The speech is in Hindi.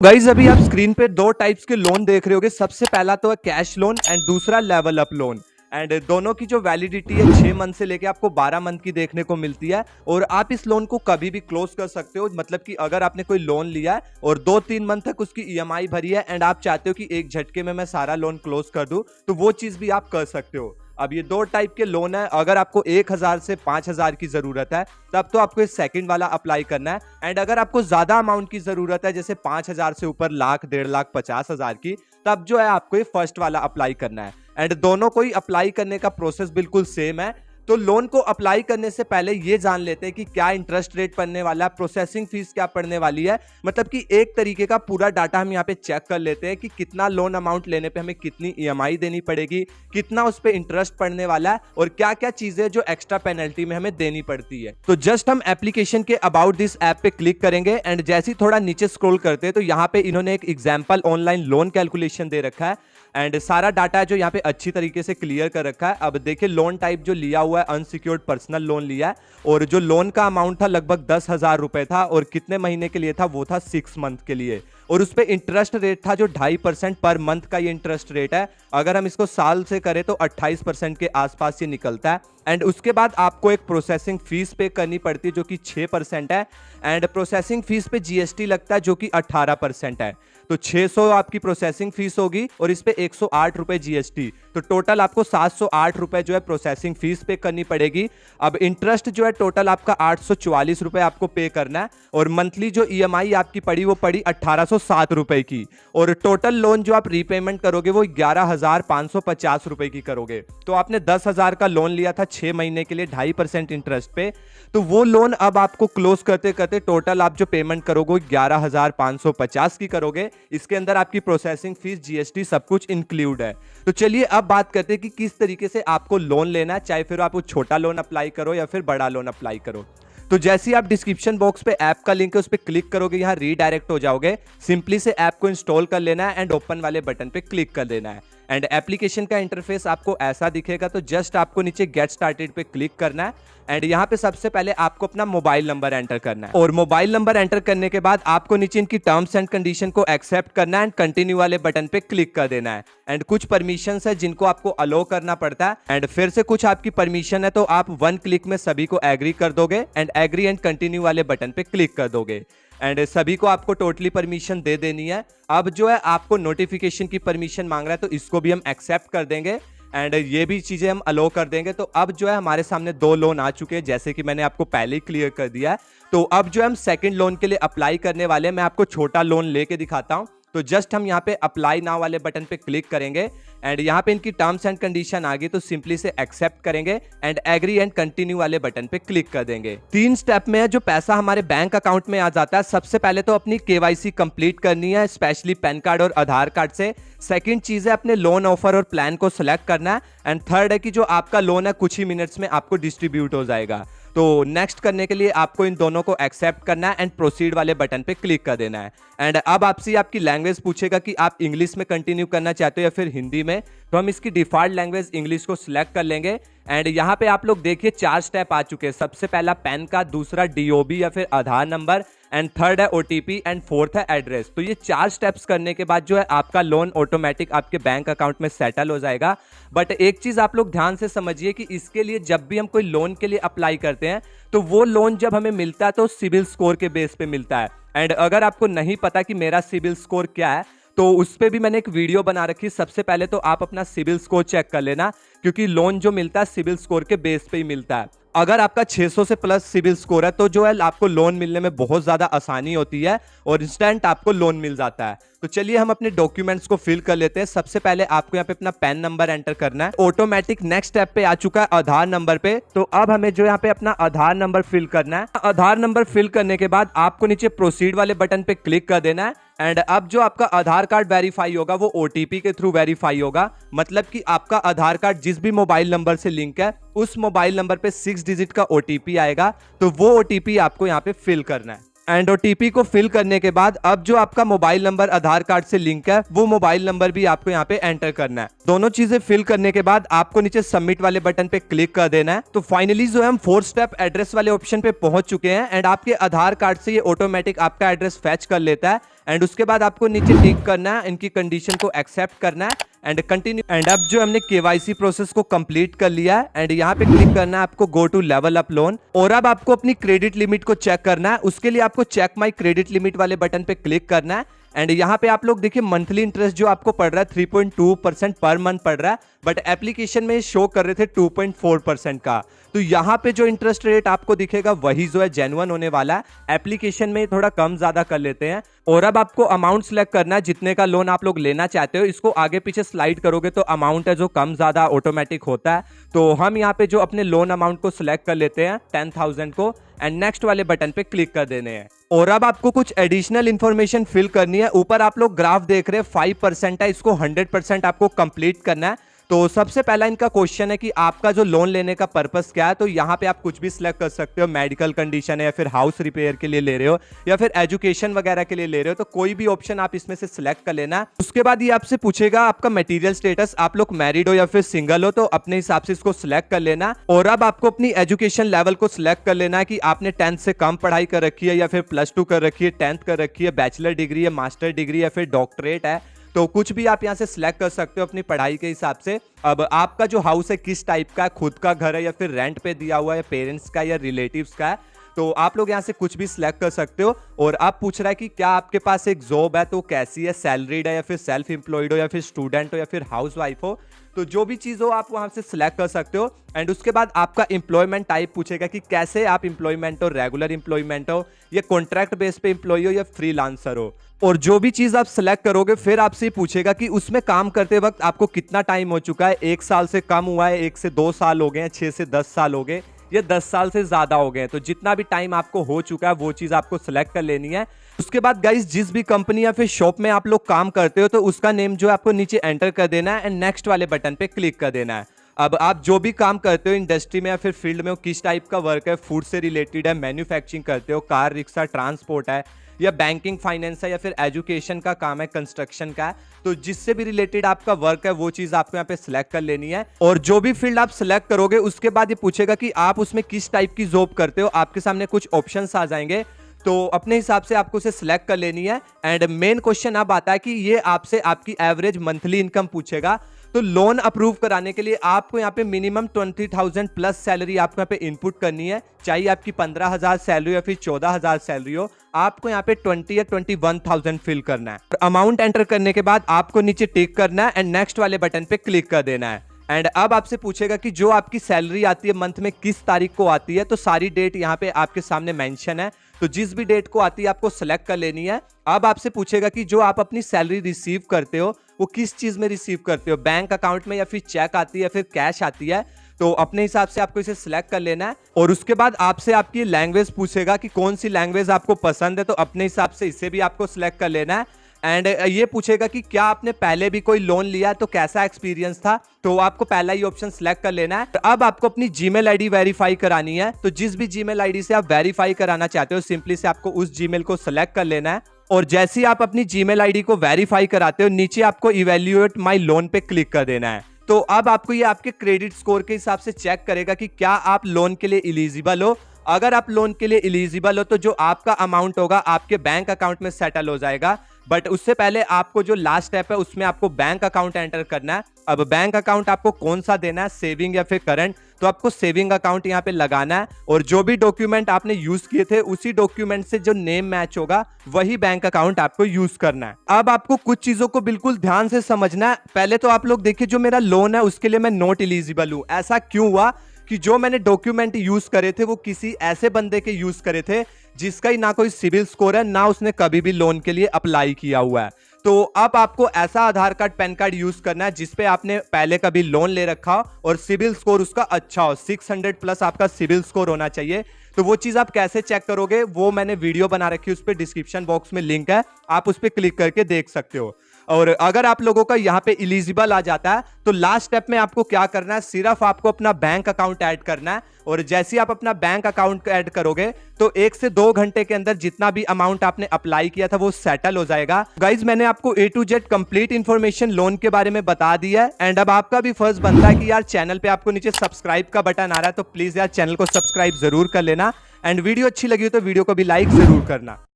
गाइज अभी आप स्क्रीन पे दो टाइप्स के लोन देख रहे होगे। सबसे पहला तो है कैश लोन एंड दूसरा लेवल अप लोन। एंड दोनों की जो वैलिडिटी है 6 मंथ से लेके आपको 12 मंथ की देखने को मिलती है। और आप इस लोन को कभी भी क्लोज कर सकते हो। मतलब कि अगर आपने कोई लोन लिया है और 2-3 मंथ तक उसकी ईएमआई भरी है एंड आप चाहते हो कि एक झटके में मैं सारा लोन क्लोज कर दूं, तो वो चीज भी आप कर सकते हो। अब ये दो टाइप के लोन है। अगर आपको 1000 से 5000 की जरूरत है तब तो आपको इस सेकंड वाला अप्लाई करना है। एंड अगर आपको ज्यादा अमाउंट की जरूरत है, जैसे 5000 से ऊपर, लाख, 1.5 लाख, 50,000 की, तब जो है आपको ये फर्स्ट वाला अप्लाई करना है। एंड दोनों को ही अप्लाई करने का प्रोसेस बिल्कुल सेम है। तो लोन को अप्लाई करने से पहले ये जान लेते हैं कि क्या इंटरेस्ट रेट पड़ने वाला है, प्रोसेसिंग फीस क्या पड़ने वाली है। मतलब कि एक तरीके का पूरा डाटा हम यहाँ पे चेक कर लेते हैं कि कितना लोन अमाउंट लेने पे हमें कितनी ईएमआई देनी पड़ेगी, कितना उस पे इंटरेस्ट पड़ने वाला है और क्या क्या चीजें जो एक्स्ट्रा पेनल्टी में हमें देनी पड़ती है। तो जस्ट हम एप्लीकेशन के अबाउट दिस ऐप पे क्लिक करेंगे एंड जैसे ही थोड़ा नीचे स्क्रॉल करते हैं तो यहाँ पे इन्होंने एक एग्जाम्पल ऑनलाइन लोन कैलकुलेशन दे रखा है। एंड सारा डाटा जो यहाँ पे अच्छी तरीके से क्लियर कर रखा है। अब देखिए लोन टाइप जो लिया हुआ है अनसिक्योर्ड पर्सनल लोन लिया है और जो लोन का अमाउंट था लगभग 10,000 रुपए था और कितने महीने के लिए था, वो था 6 मंथ के लिए। और उस पे इंटरेस्ट रेट था जो 2.5% पर मंथ का ये इंटरेस्ट रेट है। अगर हम इसको साल से करें तो 28% के आसपास ये निकलता है। एंड उसके बाद आपको एक प्रोसेसिंग फीस पे करनी पड़ती है जो कि 6% है। एंड प्रोसेसिंग फीस पे जीएसटी लगता है जो कि 18% है। तो 600 आपकी प्रोसेसिंग फीस होगी और इस पे 108 रुपए जीएसटी। तो टोटल आपको 708 रुपए जो है प्रोसेसिंग फीस पे करनी पड़ेगी। अब इंटरेस्ट जो है टोटल आपका 844 रुपए आपको पे करना है। और मंथली जो ईएमआई आपकी पड़ी वो पड़ी 1807 रुपए की। और टोटल लोन जो आप रीपेमेंट करोगे वो 11,550 रुपए की करोगे। तो आपने 10,000 का लोन लिया था 6 महीने के लिए 2.5% इंटरेस्ट पे। तो वो लोन अब आपको क्लोज करते करते टोटल आप जो पेमेंट करोगे 11,550 की करोगे। इसके अंदर आपकी प्रोसेसिंग फीस, जीएसटी, सब कुछ इंक्लूड है। तो चलिए अब बात करते हैं कि किस तरीके से आपको लोन लेना है, चाहे फिर आप वो छोटा लोन अप्लाई करो या फिर बड़ा लोन अप्लाई करो। तो जैसे ही आप डिस्क्रिप्शन बॉक्स पे ऐप का लिंक है उस पर क्लिक करोगे, यहाँ रीडायरेक्ट हो जाओगे। सिंपली से ऐप को इंस्टॉल कर लेना है एंड ओपन वाले बटन पे क्लिक कर देना है। एंड एप्लीकेशन का इंटरफेस आपको ऐसा दिखेगा। तो जस्ट आपको नीचे गेट स्टार्टेड पे क्लिक करना है एंड यहाँ पे सबसे पहले आपको अपना मोबाइल नंबर एंटर करना है। और मोबाइल नंबर एंटर करने के बाद आपको नीचे इनकी टर्म्स एंड कंडीशन को एक्सेप्ट करना है एंड कंटिन्यू वाले बटन पे क्लिक कर देना है। एंड कुछ परमिशंस है जिनको आपको अलो करना पड़ता है। एंड फिर से कुछ आपकी परमिशन है तो आप 1 क्लिक में सभी को एग्री कर दोगे एंड एग्री एंड कंटिन्यू वाले बटन पे क्लिक कर दोगे। एंड सभी को आपको टोटली परमिशन दे देनी है। अब जो है आपको नोटिफिकेशन की परमिशन मांग रहा है तो इसको भी हम एक्सेप्ट कर देंगे एंड ये भी चीजें हम अलो कर देंगे। तो अब जो है हमारे सामने 2 लोन आ चुके हैं, जैसे कि मैंने आपको पहले ही क्लियर कर दिया है। तो अब जो हम सेकंड लोन के लिए अप्लाई करने वाले हैं, मैं आपको छोटा लोन लेके दिखाता हूं। तो जस्ट हम यहाँ पे अप्लाई नाउ वाले बटन पे क्लिक करेंगे एंड यहाँ पे इनकी टर्म्स एंड कंडीशन आ गई तो सिंपली से एक्सेप्ट करेंगे एंड एग्री एंड कंटिन्यू वाले बटन पे क्लिक कर देंगे। 3 स्टेप में है जो पैसा हमारे बैंक अकाउंट में आ जाता है। सबसे पहले तो अपनी केवाईसी कंप्लीट करनी है, स्पेशली पैन कार्ड और आधार कार्ड से। सेकंड चीज है अपने लोन ऑफर और प्लान को सिलेक्ट करना है। एंड थर्ड है कि जो आपका लोन है कुछ ही मिनट्स में आपको डिस्ट्रीब्यूट हो जाएगा। तो नेक्स्ट करने के लिए आपको इन दोनों को एक्सेप्ट करना है एंड प्रोसीड वाले बटन पे क्लिक कर देना है। एंड अब आपसे आपकी लैंग्वेज पूछेगा कि आप इंग्लिश में कंटिन्यू करना चाहते हो या फिर हिंदी में। तो हम इसकी डिफॉल्ट लैंग्वेज इंग्लिश को सिलेक्ट कर लेंगे। एंड यहाँ पे आप लोग देखिए 4 स्टेप आ चुके हैं। सबसे पहला पैन कार्ड, दूसरा डीओबी या फिर आधार नंबर, एंड थर्ड है ओटीपी एंड फोर्थ है एड्रेस। तो ये 4 स्टेप्स करने के बाद जो है आपका लोन ऑटोमेटिक आपके बैंक अकाउंट में सेटल हो जाएगा। बट एक चीज आप लोग ध्यान से समझिए कि इसके लिए जब भी हम कोई लोन के लिए अप्लाई करते हैं तो वो लोन जब हमें मिलता है तो सिविल स्कोर के बेस पे मिलता है। एंड अगर आपको नहीं पता कि मेरा सिविल स्कोर क्या है तो उस पे भी मैंने एक वीडियो बना रखी है। सबसे पहले तो आप अपना सिविल स्कोर चेक कर लेना, क्योंकि लोन जो मिलता है सिविल स्कोर के बेस पे ही मिलता है। अगर आपका 600 से प्लस सिविल स्कोर है तो जो है आपको लोन मिलने में बहुत ज्यादा आसानी होती है और इंस्टेंट आपको लोन मिल जाता है। तो चलिए हम अपने डॉक्यूमेंट्स को फिल कर लेते हैं। सबसे पहले आपको यहाँ पे अपना पैन नंबर एंटर करना है। ऑटोमेटिक नेक्स्ट स्टेप पे आ चुका है आधार नंबर पे। तो अब हमें जो यहाँ पे अपना आधार नंबर फिल करना है। आधार नंबर फिल करने के बाद आपको नीचे प्रोसीड वाले बटन पे क्लिक कर देना है। एंड अब जो आपका आधार कार्ड वेरीफाई होगा वो ओटीपी के थ्रू वेरीफाई होगा। मतलब कि आपका आधार कार्ड जिस भी मोबाइल नंबर से लिंक है उस मोबाइल नंबर पे 6 डिजिट का ओटीपी आएगा। तो वो ओटीपी आपको यहाँ पे फिल करना है। एंड ओटीपी को फिल करने के बाद अब जो आपका मोबाइल नंबर आधार कार्ड से लिंक है वो मोबाइल नंबर भी आपको यहाँ पे एंटर करना है। दोनों चीजें फिल करने के बाद आपको नीचे सबमिट वाले बटन पे क्लिक कर देना है। तो फाइनली जो है हम 4 स्टेप एड्रेस वाले ऑप्शन पे पहुंच चुके हैं एंड आपके आधार कार्ड से ये ऑटोमेटिक आपका एड्रेस फैच कर लेता है एंड उसके बाद आपको नीचे टिक करना है, इनकी कंडीशन को एक्सेप्ट करना है एंड कंटिन्यू। एंड अब जो हमने केवाईसी प्रोसेस को कंप्लीट कर लिया है एंड यहाँ पे क्लिक करना है आपको go to level up loan. और अब आपको अपनी क्रेडिट लिमिट को चेक करना है, उसके लिए आपको चेक माई क्रेडिट लिमिट वाले बटन पे क्लिक करना है एंड यहाँ पे आप लोग देखिए मंथली इंटरेस्ट जो आपको पड़ रहा है 3.2% पर मंथ पड़ रहा है, बट एप्लीकेशन में शो कर रहे थे 2.4% का। तो यहाँ पे जो इंटरेस्ट रेट आपको दिखेगा वही जो है जेन्युइन होने वाला है, एप्लीकेशन में थोड़ा कम ज्यादा कर लेते हैं। और अब आपको अमाउंट सेलेक्ट करना है, जितने का लोन आप लोग लेना चाहते हो। इसको आगे पीछे स्लाइड करोगे तो अमाउंट है जो कम ज्यादा ऑटोमेटिक होता है। तो हम यहाँ पे जो अपने लोन अमाउंट को सिलेक्ट कर लेते हैं 10,000 को एंड नेक्स्ट वाले बटन पे क्लिक कर देने हैं। और अब आपको कुछ एडिशनल इंफॉर्मेशन फिल करनी है। ऊपर आप लोग ग्राफ देख रहे हैं 5% है, इसको 100% आपको कंप्लीट करना है। तो सबसे पहला इनका क्वेश्चन है कि आपका जो लोन लेने का पर्पस क्या है। तो यहाँ पे आप कुछ भी सिलेक्ट कर सकते हो, मेडिकल कंडीशन है या फिर हाउस रिपेयर के लिए ले रहे हो या फिर एजुकेशन वगैरह के लिए ले रहे हो, तो कोई भी ऑप्शन आप इसमें से सिलेक्ट कर लेना। उसके बाद ये आपसे पूछेगा आपका मटेरियल स्टेटस, आप लोग मैरिड हो या फिर सिंगल हो, तो अपने हिसाब से इसको सिलेक्ट कर लेना। और अब आपको अपनी एजुकेशन लेवल को सिलेक्ट कर लेना कि आपने 10th से कम पढ़ाई कर रखी है या फिर +2 कर रखी है, 10th कर रखी है, बैचलर डिग्री है, मास्टर डिग्री या फिर डॉक्टरेट है। तो कुछ भी आप यहाँ से सिलेक्ट कर सकते हो अपनी पढ़ाई के हिसाब से। अब आपका जो हाउस है किस टाइप का है, खुद का घर है या फिर रेंट पे दिया हुआ है, पेरेंट्स का या रिलेटिव्स का है, तो आप लोग यहाँ से कुछ भी सिलेक्ट कर सकते हो। और आप पूछ रहा है कि क्या आपके पास एक जॉब है, तो कैसी है, सैलरीड है या फिर सेल्फ एम्प्लॉयड हो या फिर स्टूडेंट हो या फिर हाउस वाइफ हो, तो जो भी चीज हो आप वहां से सिलेक्ट कर सकते हो। एंड उसके बाद आपका एम्प्लॉयमेंट टाइप पूछेगा कि कैसे आप एम्प्लॉयमेंट हो, रेगुलर एम्प्लॉयमेंट हो या कॉन्ट्रैक्ट बेस पे एम्प्लॉय हो या फ्रीलांसर हो। और जो भी चीज आप सिलेक्ट करोगे फिर आपसे पूछेगा कि उसमें काम करते वक्त आपको कितना टाइम हो चुका है, 1 साल से कम हुआ है, 1 से 2 साल हो गए हैं, 6 से 10 साल हो गए या 10 साल से ज्यादा हो गए हैं। तो जितना भी टाइम आपको हो चुका है वो चीज आपको सिलेक्ट कर लेनी है। उसके बाद गाइस जिस भी कंपनी या फिर शॉप में आप लोग काम करते हो तो उसका नेम जो है आपको नीचे एंटर कर देना है एंड नेक्स्ट वाले बटन पे क्लिक कर देना है। अब आप जो भी काम करते हो इंडस्ट्री में या फिर फील्ड में हो, किस टाइप का वर्क है, फूड से रिलेटेड है, मैन्युफैक्चरिंग करते हो, कार रिक्शा ट्रांसपोर्ट है या बैंकिंग फाइनेंस है या फिर एजुकेशन का काम है, कंस्ट्रक्शन का है, तो जिससे भी रिलेटेड आपका वर्क है वो चीज आपको यहाँ पे सिलेक्ट कर लेनी है। और जो भी फील्ड आप सिलेक्ट करोगे उसके बाद ये पूछेगा कि आप उसमें किस टाइप की जॉब करते हो। आपके सामने कुछ ऑप्शंस आ जाएंगे तो अपने हिसाब से आपको उसे सिलेक्ट कर लेनी है। एंड मेन क्वेश्चन अब आता है कि ये आपसे आपकी एवरेज मंथली इनकम पूछेगा। तो लोन अप्रूव कराने के लिए आपको यहाँ पे मिनिमम 20,000 प्लस सैलरी आपको यहाँ पे इनपुट करनी है, चाहिए आपकी 15,000 सैलरी या फिर 14,000 सैलरी हो, आपको यहाँ पे 20 या 21,000 फिल करना है। अमाउंट एंटर करने के बाद आपको नीचे टिक करना है एंड नेक्स्ट वाले बटन पे क्लिक कर देना है। एंड अब आपसे पूछेगा कि जो आपकी सैलरी आती है मंथ में किस तारीख को आती है, तो सारी डेट यहाँ पे आपके सामने मेंशन है, तो जिस भी डेट को आती है आपको सेलेक्ट कर लेनी है। अब आपसे पूछेगा कि जो आप अपनी सैलरी रिसीव करते हो वो किस चीज में रिसीव करते हो, बैंक अकाउंट में या फिर चेक आती है या फिर कैश आती है, तो अपने हिसाब से आपको इसे सिलेक्ट कर लेना है। और उसके बाद आपसे आपकी लैंग्वेज पूछेगा कि कौन सी लैंग्वेज आपको पसंद है, तो अपने हिसाब से इसे भी आपको सिलेक्ट कर लेना है। एंड ये पूछेगा कि क्या आपने पहले भी कोई लोन लिया तो कैसा एक्सपीरियंस था, तो आपको पहला ही ऑप्शन सिलेक्ट कर लेना है। अब आपको अपनी जीमेल आईडी वेरीफाई करानी है, तो जिस भी जीमेल आईडी से आप वेरीफाई कराना चाहते हो सिंपली से आपको उस जीमेल को सिलेक्ट कर लेना है। और जैसे ही आप अपनी जीमेल आईडी को वेरीफाई कराते हो नीचे आपको इवैल्यूएट माय लोन पे क्लिक कर देना है। तो अब आपको ये आपके क्रेडिट स्कोर के हिसाब से चेक करेगा कि क्या आप लोन के लिए एलिजिबल हो। अगर आप लोन के लिए एलिजिबल हो तो जो आपका अमाउंट होगा आपके बैंक अकाउंट में सेटल हो जाएगा, बट उससे पहले आपको जो लास्ट स्टेप है उसमें आपको बैंक अकाउंट एंटर करना है। अब बैंक अकाउंट आपको कौन सा देना है, सेविंग या फिर करंट, तो आपको सेविंग अकाउंट यहाँ पे लगाना है। और जो भी डॉक्यूमेंट आपने यूज किए थे उसी डॉक्यूमेंट से जो नेम मैच होगा वही बैंक अकाउंट आपको यूज करना है। अब आपको कुछ चीजों को बिल्कुल ध्यान से समझना है। पहले तो आप लोग देखिए जो मेरा लोन है उसके लिए मैं नॉट एलिजिबल हूं। ऐसा क्यों हुआ कि जो मैंने डॉक्यूमेंट यूज करे थे वो किसी ऐसे बंदे के यूज करे थे जिसका ही ना कोई सिविल स्कोर है, ना उसने कभी भी लोन के लिए अप्लाई किया हुआ है। तो अब आपको ऐसा आधार कार्ड पैन कार्ड यूज करना है जिसपे आपने पहले कभी लोन ले रखा हो और सिविल स्कोर उसका अच्छा हो, 600 प्लस आपका सिविल स्कोर होना चाहिए। तो वो चीज आप कैसे चेक करोगे वो मैंने वीडियो बना रखी है, उस पर डिस्क्रिप्शन बॉक्स में लिंक है, आप उस पर क्लिक करके देख सकते हो। और अगर आप लोगों का यहाँ पे इलिजिबल आ जाता है तो लास्ट स्टेप में आपको क्या करना है, सिर्फ आपको अपना बैंक अकाउंट ऐड करना है। और जैसे ही आप अपना बैंक अकाउंट ऐड करोगे तो 1 से 2 घंटे के अंदर जितना भी अमाउंट आपने अप्लाई किया था वो सेटल हो जाएगा। गाइज मैंने आपको A to Z complete information loan के बारे में बता दिया है। एंड अब आपका भी फर्ज बनता है कि यार चैनल पे आपको नीचे सब्सक्राइब का बटन आ रहा है तो प्लीज यार चैनल को सब्सक्राइब जरूर कर लेना। एंड वीडियो अच्छी लगी हो तो वीडियो को भी लाइक जरूर करना।